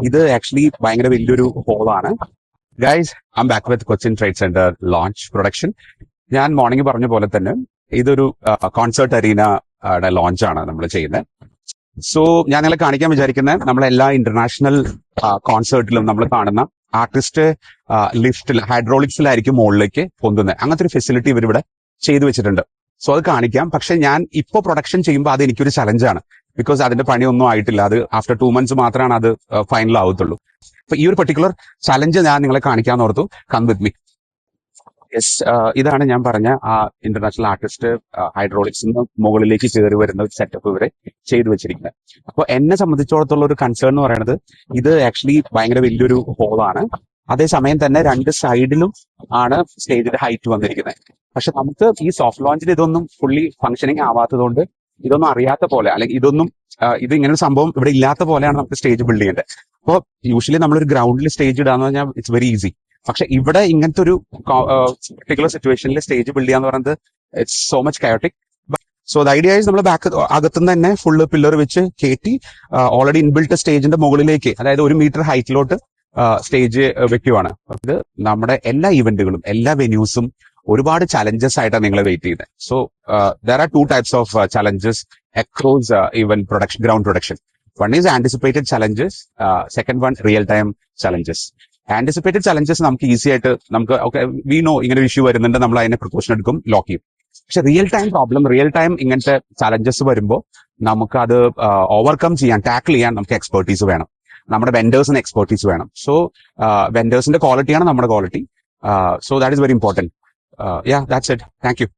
ഇത് ആക്ച്വലി ഭയങ്കര വലിയൊരു ഹോളാണ്. Guys, I'm back with Cochin trade centre launch production. ഞാൻ മോർണിംഗ് പറഞ്ഞ പോലെ തന്നെ ഇതൊരു കോൺസേർട്ട് അരീന ലോഞ്ചാണ് നമ്മൾ ചെയ്യുന്നത്. സോ ഞാൻ നിങ്ങളെ കാണിക്കാൻ വിചാരിക്കുന്നത് നമ്മളെല്ലാ ഇന്റർനാഷണൽ കോൺസേർട്ടിലും നമ്മൾ കാണുന്ന ആർട്ടിസ്റ്റ് ലിഫ്റ്റിൽ ഹൈഡ്രോളിക്സിലായിരിക്കും മുകളിലേക്ക് പൊന്തുന്നത്. അങ്ങനത്തെ ഒരു ഫെസിലിറ്റി ഇവരിവിടെ ചെയ്തു വെച്ചിട്ടുണ്ട്. സോ അത് കാണിക്കാം. പക്ഷെ ഞാൻ ഇപ്പോ പ്രൊഡക്ഷൻ ചെയ്യുമ്പോൾ അത് എനിക്കൊരു ചലഞ്ചാണ്. ബിക്കോസ് അതിന്റെ പണിയൊന്നും ആയിട്ടില്ല. അത് ആഫ്റ്റർ 2 months മാത്രമാണ് അത് ഫൈനൽ ആവത്തുള്ളൂ. അപ്പൊ ഈ ഒരു പെർട്ടിക്കുലർ ചലഞ്ച് ഞാൻ നിങ്ങളെ കാണിക്കാന്ന് ഓർത്തു. Come with me. യെസ്, ഇതാണ് ഞാൻ പറഞ്ഞ ആ ഇന്റർനാഷണൽ ആർട്ടിസ്റ്റ് ഹൈഡ്രോളിക്സിന് മുകളിലേക്ക് കയറി വരുന്ന ഒരു സെറ്റപ്പ് ഇവരെ ചെയ്തു വെച്ചിരിക്കുന്നത്. അപ്പൊ എന്നെ സംബന്ധിച്ചിടത്തോളം ഒരു കൺസേൺ എന്ന് പറയുന്നത് ഇത് ആക്ച്വലി ഭയങ്കര വലിയൊരു ഹോളാണ്. അതേസമയം തന്നെ 2 സൈഡിലും ആണ് സ്റ്റേജിന്റെ ഹൈറ്റ് വന്നിരിക്കുന്നത്. പക്ഷെ നമുക്ക് ഈ സോഫ്റ്റ് ലോഞ്ചിൽ ഇതൊന്നും ഫുള്ളി ഫംഗ്ഷനിങ് ആവാത്തതുകൊണ്ട് ഇതൊന്നും അറിയാത്ത പോലെ, അല്ലെങ്കിൽ ഇത് ഇങ്ങനെ ഒരു സംഭവം ഇവിടെ ഇല്ലാത്ത പോലെയാണ് നമുക്ക് സ്റ്റേജ് ബിൽഡ് ചെയ്യേണ്ടത്. അപ്പോൾ യൂഷ്വലി നമ്മളൊരു ഗ്രൗണ്ടിൽ സ്റ്റേജ് ഇടാന്ന് പറഞ്ഞാൽ ഇറ്റ്സ് വെരി ഈസി. പക്ഷെ ഇവിടെ ഇങ്ങനത്തെ ഒരു പെർട്ടിക്കുലർ സിറ്റുവേഷനിൽ സ്റ്റേജ് ബിൽഡ് ചെയ്യാന്ന് പറയുന്നത് it's so much chaotic. So the idea is നമ്മൾ അകത്തുനിന്ന് തന്നെ ഫുള്ള് പില്ലർ വെച്ച് കയറ്റി ഓൾറെഡി ഇൻബിൽട്ട് സ്റ്റേജിന്റെ മുകളിലേക്ക്, അതായത് 1 meter ഹൈറ്റിലോട്ട് സ്റ്റേജ് വെക്കുവാണ്. ഇത് നമ്മുടെ എല്ലാ ഇവന്റുകളും എല്ലാ വെന്യൂസും ഒരുപാട് ചലഞ്ചസ് ആയിട്ടാണ് നിങ്ങളെ വെയിറ്റ് ചെയ്യുന്നത്. So there are 2 types of challenges across even production, ground production. One is anticipated challenges, second one real time challenges. Anticipated challenges നമുക്ക് ഈസി ആയിട്ട് നമുക്ക് വി നോ ഇങ്ങനെ ഒരു ഇഷ്യൂ വരുന്നുണ്ട്, നമ്മൾ അതിനെ പ്രിക്കോഷൻ എടുക്കും, ലോക്ക് ചെയ്യും. പക്ഷെ റിയൽ ടൈം ഇങ്ങനത്തെ ചലഞ്ചസ് വരുമ്പോൾ നമുക്ക് അത് ഓവർകം ചെയ്യാൻ, ടാക്കിൾ ചെയ്യാൻ നമുക്ക് എക്സ്പെർട്ടീസ് വേണം. നമ്മുടെ വെൻഡേഴ്സിന് എക്സ്പെർട്ടീസ് വേണം. സോ വെൻഡേഴ്സിന്റെ ക്വാളിറ്റിയാണ് നമ്മുടെ quality. So that is very important. Yeah, that's it. Thank you.